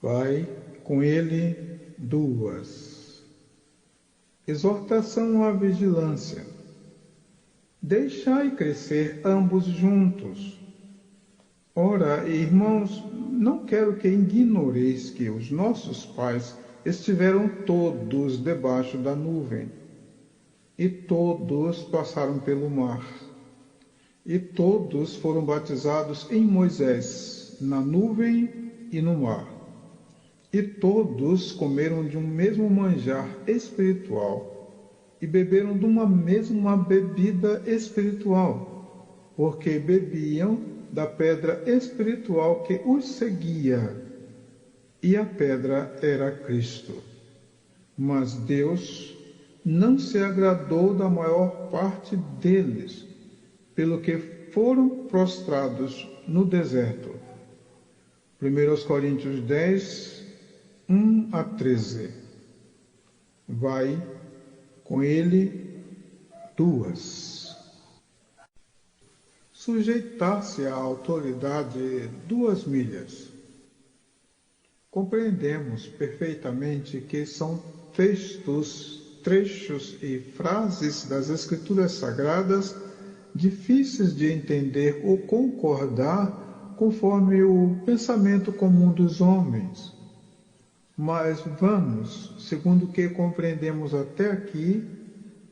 Vai com ele 2. Exortação à vigilância. Deixai crescer ambos juntos. Ora, irmãos, não quero que ignoreis que os nossos pais estiveram todos debaixo da nuvem, e todos passaram pelo mar, e todos foram batizados em Moisés, na nuvem e no mar, e todos comeram de um mesmo manjar espiritual, e beberam de uma mesma bebida espiritual, porque bebiam da pedra espiritual que os seguia, e a pedra era Cristo. Mas Deus não se agradou da maior parte deles, pelo que foram prostrados no deserto. 1 Coríntios 10, 1-13. Vai com ele 2. Sujeitar-se à autoridade 2 milhas. Compreendemos perfeitamente que são textos, trechos e frases das Escrituras Sagradas difíceis de entender ou concordar conforme o pensamento comum dos homens. Mas vamos, segundo o que compreendemos até aqui,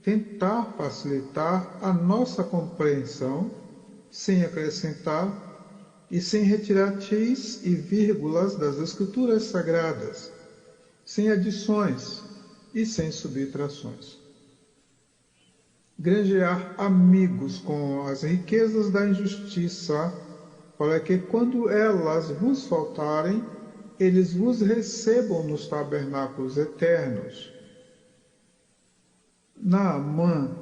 tentar facilitar a nossa compreensão, sem acrescentar e sem retirar t's e vírgulas das Escrituras Sagradas, sem adições e sem subtrações. Granjear amigos com as riquezas da injustiça, para que quando elas vos faltarem, eles vos recebam nos tabernáculos eternos. Naamã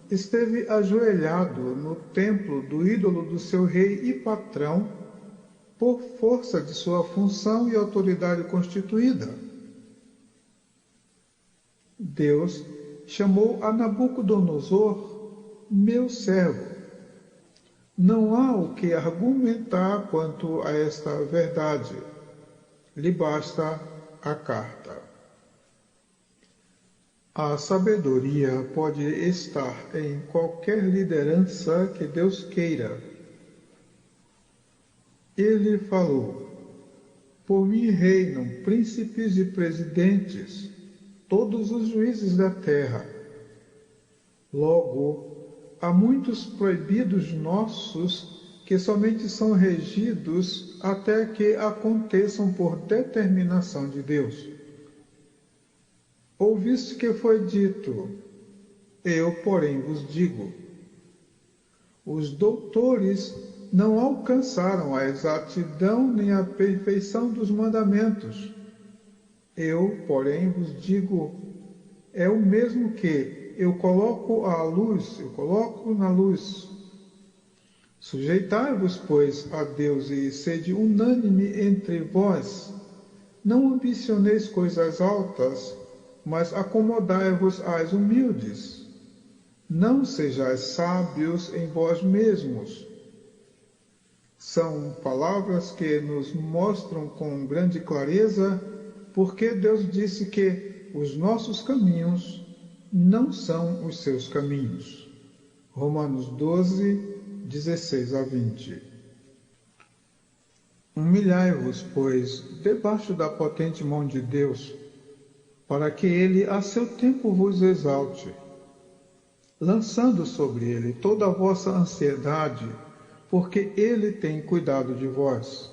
esteve ajoelhado no templo do ídolo do seu rei e patrão, por força de sua função e autoridade constituída. Deus chamou a Nabucodonosor meu servo. Não há o que argumentar quanto a esta verdade. Lhe basta a carta. A sabedoria pode estar em qualquer liderança que Deus queira. Ele falou: por mim reinam príncipes e presidentes, todos os juízes da terra. Logo, há muitos proibidos nossos que somente são regidos até que aconteçam por determinação de Deus. Ouviste que foi dito, eu, porém, vos digo. Os doutores não alcançaram a exatidão nem a perfeição dos mandamentos. Eu, porém, vos digo, é o mesmo que eu coloco na luz. Sujeitai-vos, pois, a Deus e sede unânime entre vós. Não ambicioneis coisas altas, mas acomodai-vos às humildes. Não sejais sábios em vós mesmos. São palavras que nos mostram com grande clareza porque Deus disse que os nossos caminhos não são os seus caminhos. Romanos 12, 16-20. Humilhai-vos, pois, debaixo da potente mão de Deus, para que ele a seu tempo vos exalte, lançando sobre ele toda a vossa ansiedade, porque ele tem cuidado de vós.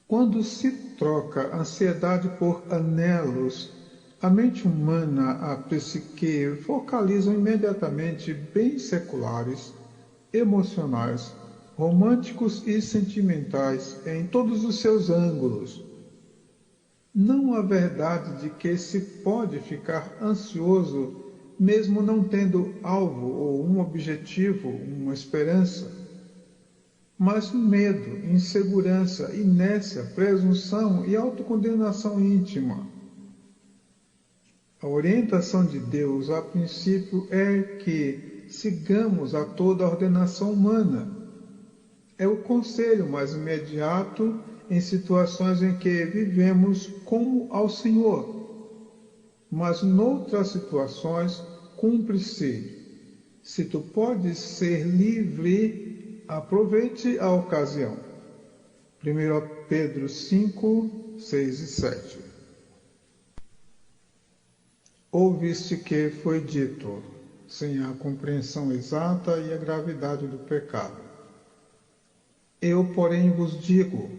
Quando se troca ansiedade por anelos, a mente humana, a psique, focalizam imediatamente bens seculares, emocionais, românticos e sentimentais em todos os seus ângulos. Não a verdade de que se pode ficar ansioso mesmo não tendo alvo ou um objetivo, uma esperança, mas medo, insegurança, inércia, presunção e autocondenação íntima. A orientação de Deus, a princípio, é que sigamos a toda a ordenação humana. É o conselho mais imediato em situações em que vivemos como ao Senhor, mas noutras situações cumpre-se. Se tu podes ser livre, aproveite a ocasião. 1 Pedro 5, 6 e 7. Ouviste que foi dito, sem a compreensão exata e a gravidade do pecado. Eu, porém, vos digo,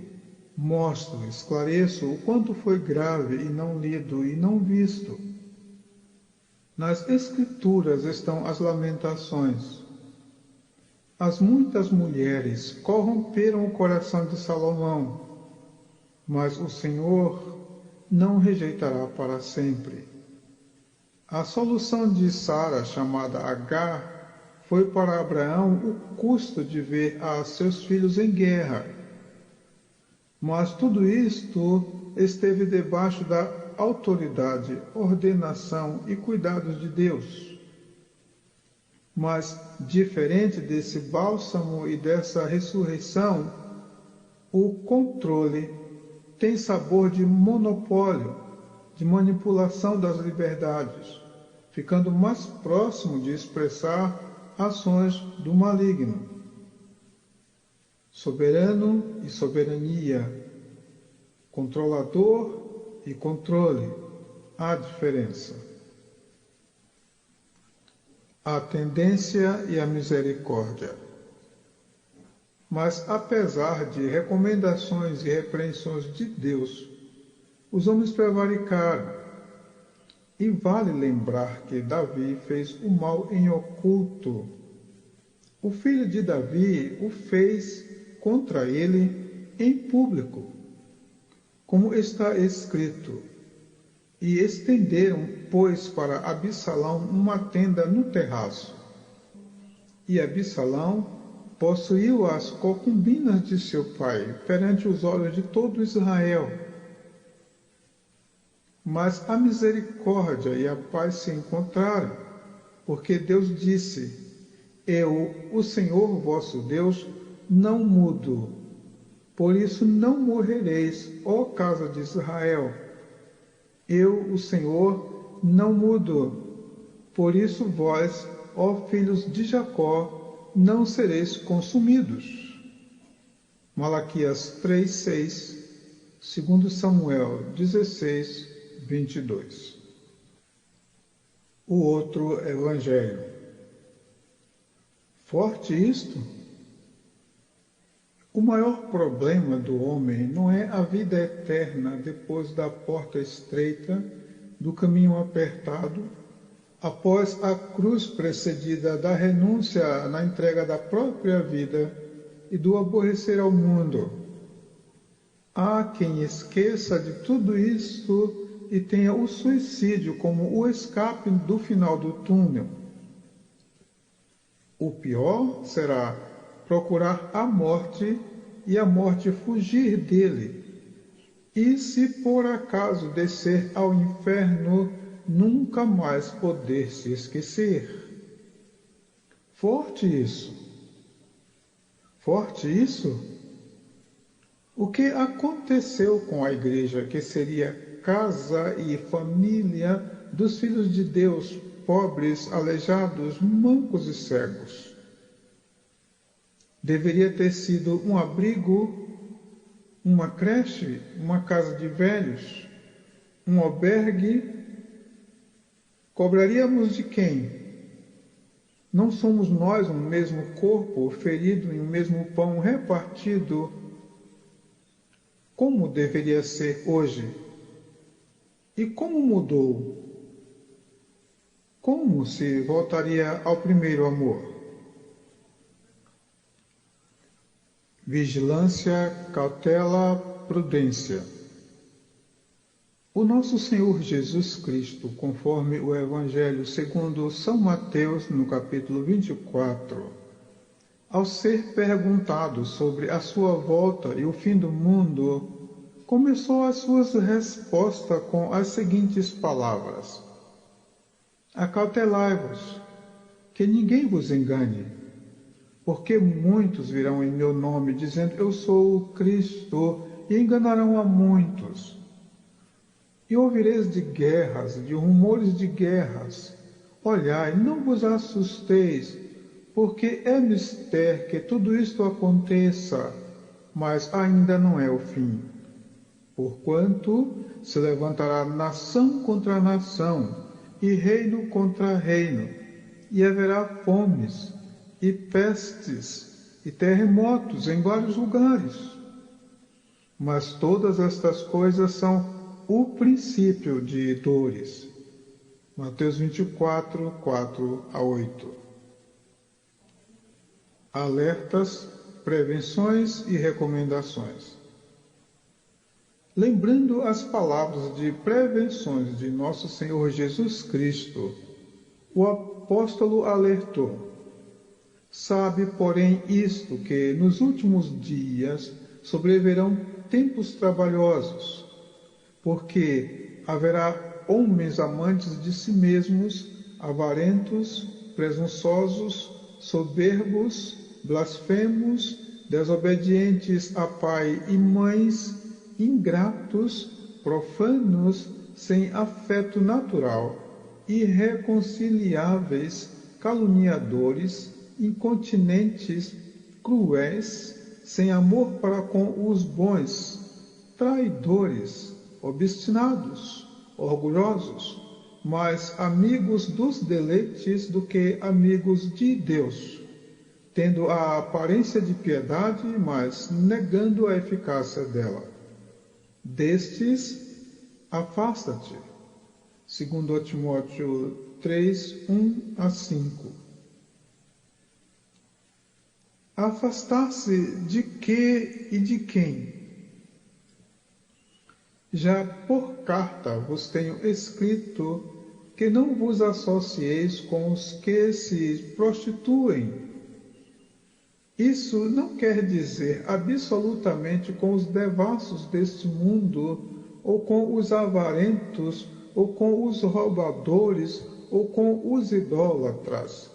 mostro, esclareço o quanto foi grave e não lido e não visto. Nas Escrituras estão as lamentações. As muitas mulheres corromperam o coração de Salomão, mas o Senhor não rejeitará para sempre. A solução de Sara, chamada Agar, foi para Abraão o custo de ver a seus filhos em guerra. Mas tudo isto esteve debaixo da autoridade, ordenação e cuidados de Deus. Mas, diferente desse bálsamo e dessa ressurreição, o controle tem sabor de monopólio, de manipulação das liberdades, ficando mais próximo de expressar ações do maligno. Soberano e soberania, controlador e controle, há diferença. A tendência e a misericórdia. Mas, apesar de recomendações e repreensões de Deus, os homens prevaricaram. E vale lembrar que Davi fez o mal em oculto. O filho de Davi o fez contra ele em público, como está escrito. E estenderam, pois, para Absalão uma tenda no terraço. E Absalão possuiu as concubinas de seu pai perante os olhos de todo Israel. Mas a misericórdia e a paz se encontraram, porque Deus disse, eu, o Senhor vosso Deus, não mudo. Por isso não morrereis, ó casa de Israel. Eu, o Senhor, não mudo. Por isso vós, ó filhos de Jacó, não sereis consumidos. Malaquias 3:6, 2 Samuel 16, 22. O outro evangelho. Forte isto? O maior problema do homem não é a vida eterna depois da porta estreita, do caminho apertado, após a cruz precedida da renúncia na entrega da própria vida e do aborrecer ao mundo. Há quem esqueça de tudo isso e tenha o suicídio como o escape do final do túnel. O pior será procurar a morte e a morte fugir dele. E se por acaso descer ao inferno, nunca mais poder se esquecer. Forte isso. Forte isso? O que aconteceu com a igreja, que seria casa e família dos filhos de Deus, pobres, aleijados, mancos e cegos? Deveria ter sido um abrigo, uma creche, uma casa de velhos, um albergue. Cobraríamos de quem? Não somos nós um mesmo corpo, ferido em um mesmo pão repartido? Como deveria ser hoje? E como mudou? Como se voltaria ao primeiro amor? Vigilância, cautela, prudência. O nosso Senhor Jesus Cristo, conforme o Evangelho segundo São Mateus, no capítulo 24, ao ser perguntado sobre a sua volta e o fim do mundo, começou as suas respostas com as seguintes palavras: Acautelai-vos, que ninguém vos engane, porque muitos virão em meu nome, dizendo, eu sou o Cristo, e enganarão a muitos. E ouvireis de guerras, de rumores de guerras. Olhai, não vos assusteis, porque é mister que tudo isto aconteça, mas ainda não é o fim. Porquanto se levantará nação contra nação, e reino contra reino, e haverá fomes, e pestes, e terremotos em vários lugares. Mas todas estas coisas são o princípio de dores. Mateus 24, 4 a 8. Alertas, prevenções e recomendações. Lembrando as palavras de prevenções de nosso Senhor Jesus Cristo, o apóstolo alertou: sabe, porém, isto, que nos últimos dias sobrevirão tempos trabalhosos, porque haverá homens amantes de si mesmos, avarentos, presunçosos, soberbos, blasfemos, desobedientes a pai e mães, ingratos, profanos, sem afeto natural, irreconciliáveis, caluniadores, incontinentes, cruéis, sem amor para com os bons, traidores, obstinados, orgulhosos, mais amigos dos deleites do que amigos de Deus, tendo a aparência de piedade, mas negando a eficácia dela. Destes, afasta-te. 2 Timóteo 3, 1 a 5. Afastar-se de que e de quem? Já por carta vos tenho escrito que não vos associeis com os que se prostituem. Isso não quer dizer absolutamente com os devassos deste mundo, ou com os avarentos, ou com os roubadores, ou com os idólatras,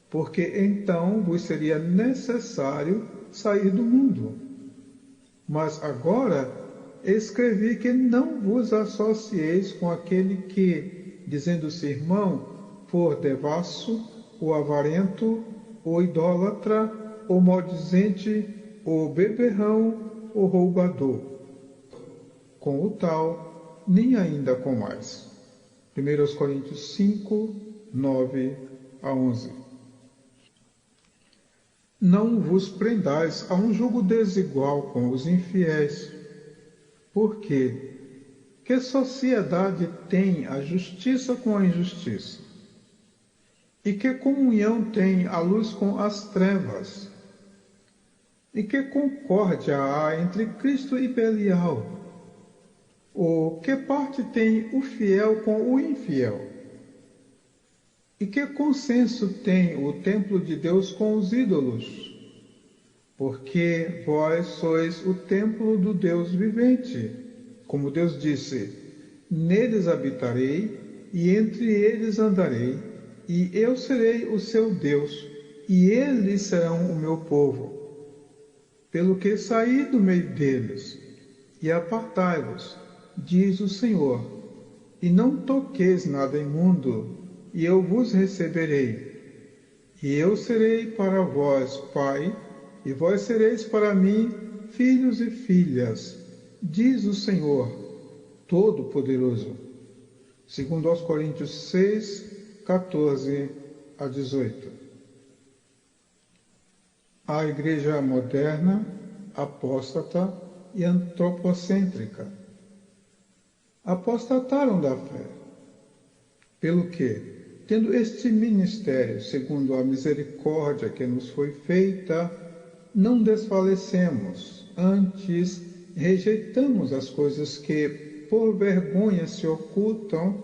porque então vos seria necessário sair do mundo. Mas agora escrevi que não vos associeis com aquele que, dizendo-se irmão, for devasso, ou avarento, ou idólatra, ou maldizente, ou beberrão, ou roubador. Com o tal, nem ainda com mais. 1 Coríntios 5, 9 a 11. Não vos prendais a um jugo desigual com os infiéis. Porque que sociedade tem a justiça com a injustiça? E que comunhão tem a luz com as trevas? E que concórdia há entre Cristo e Belial? Ou que parte tem o fiel com o infiel? E que consenso tem o templo de Deus com os ídolos? Porque vós sois o templo do Deus vivente. Como Deus disse: neles habitarei, e entre eles andarei, e eu serei o seu Deus, e eles serão o meu povo. Pelo que saí do meio deles, e apartai-vos, diz o Senhor, e não toqueis nada imundo, e eu vos receberei. E eu serei para vós pai, e vós sereis para mim filhos e filhas, diz o Senhor Todo-Poderoso. 2 Coríntios 6, 14 a 18. A igreja moderna, apóstata e antropocêntrica. Apostataram da fé. Pelo que, tendo este ministério, segundo a misericórdia que nos foi feita, não desfalecemos, antes rejeitamos as coisas que, por vergonha, se ocultam,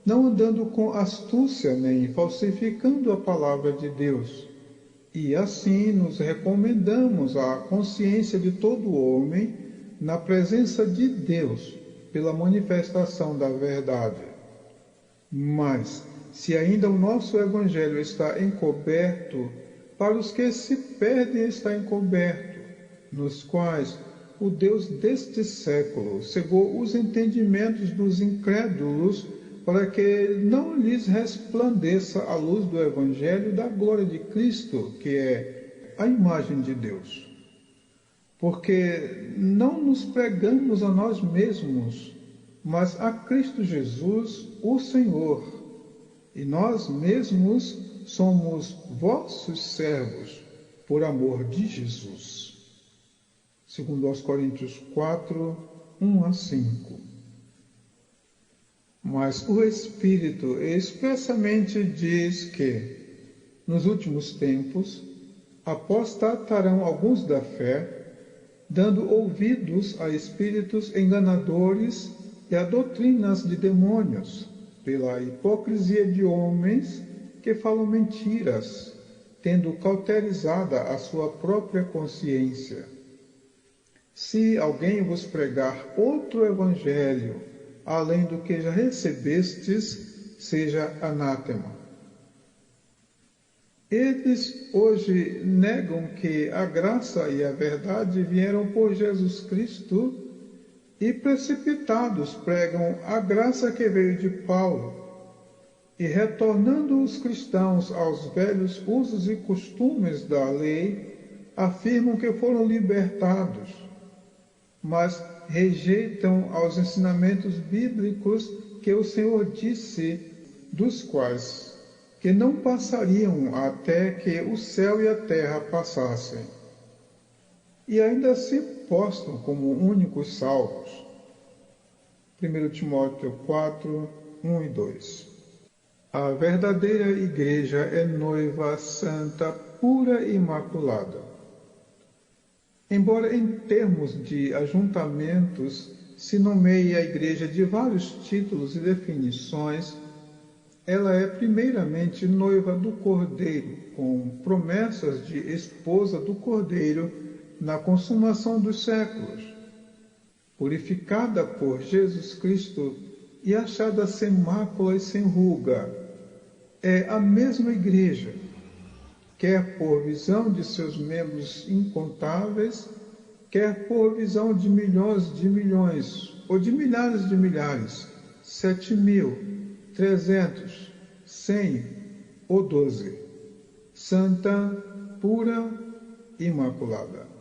não andando com astúcia nem falsificando a palavra de Deus. E assim nos recomendamos à consciência de todo homem na presença de Deus, pela manifestação da verdade. Mas, se ainda o nosso Evangelho está encoberto, para os que se perdem está encoberto, nos quais o Deus deste século cegou os entendimentos dos incrédulos para que não lhes resplandeça a luz do Evangelho da glória de Cristo, que é a imagem de Deus. Porque não nos pregamos a nós mesmos, mas a Cristo Jesus, o Senhor, e nós mesmos somos vossos servos, por amor de Jesus. Segundo aos Coríntios 4, 1 a 5. Mas o Espírito expressamente diz que, nos últimos tempos, apostatarão alguns da fé, dando ouvidos a espíritos enganadores e a doutrinas de demônios, pela hipocrisia de homens que falam mentiras, tendo cauterizada a sua própria consciência. Se alguém vos pregar outro evangelho, além do que já recebestes, seja anátema. Eles hoje negam que a graça e a verdade vieram por Jesus Cristo e, precipitados, pregam a graça que veio de Paulo, e, retornando os cristãos aos velhos usos e costumes da lei, afirmam que foram libertados, mas rejeitam aos ensinamentos bíblicos que o Senhor disse, dos quais que não passariam até que o céu e a terra passassem. E ainda se postam como únicos salvos. 1 Timóteo 4, 1 e 2. A verdadeira igreja é noiva santa, pura e imaculada. Embora em termos de ajuntamentos se nomeie a igreja de vários títulos e definições, ela é primeiramente noiva do Cordeiro, com promessas de esposa do Cordeiro na consumação dos séculos, purificada por Jesus Cristo e achada sem mácula e sem ruga. É a mesma igreja, quer por visão de seus membros incontáveis, quer por visão de milhões, ou de milhares, 7.000, 300, 100 ou 12, santa, pura, imaculada.